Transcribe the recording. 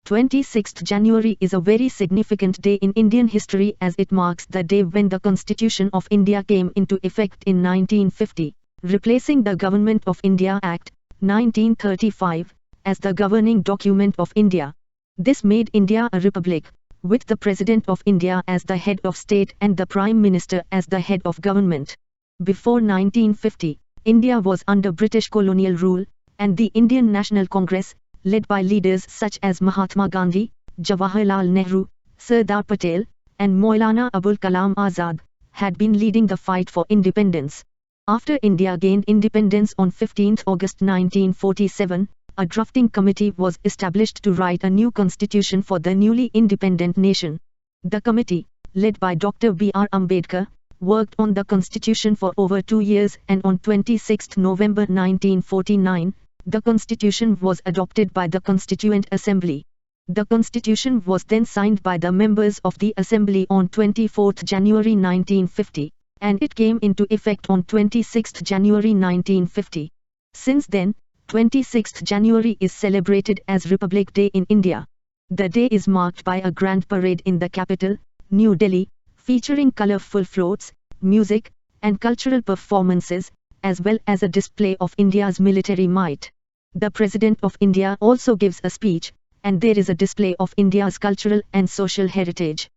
26th January is a very significant day in Indian history as it marks the day when the Constitution of India came into effect in 1950, replacing the Government of India Act, 1935, as the governing document of India. This made India a republic, with the President of India as the head of state and the Prime Minister as the head of government. Before 1950, India was under British colonial rule, and the Indian National Congress, led by leaders such as Mahatma Gandhi, Jawaharlal Nehru, Sardar Patel, and Maulana Abul Kalam Azad, had been leading the fight for independence. After India gained independence on 15 August 1947, a drafting committee was established to write a new constitution for the newly independent nation. The committee, led by Dr. B.R. Ambedkar, worked on the constitution for over 2 years, and on 26 November 1949, the constitution was adopted by the Constituent Assembly. The constitution was then signed by the members of the Assembly on 24 January 1950, and it came into effect on 26 January 1950. Since then, 26 January is celebrated as Republic Day in India. The day is marked by a grand parade in the capital, New Delhi, featuring colorful floats, music, and cultural performances, as well as a display of India's military might. The President of India also gives a speech, and there is a display of India's cultural and social heritage.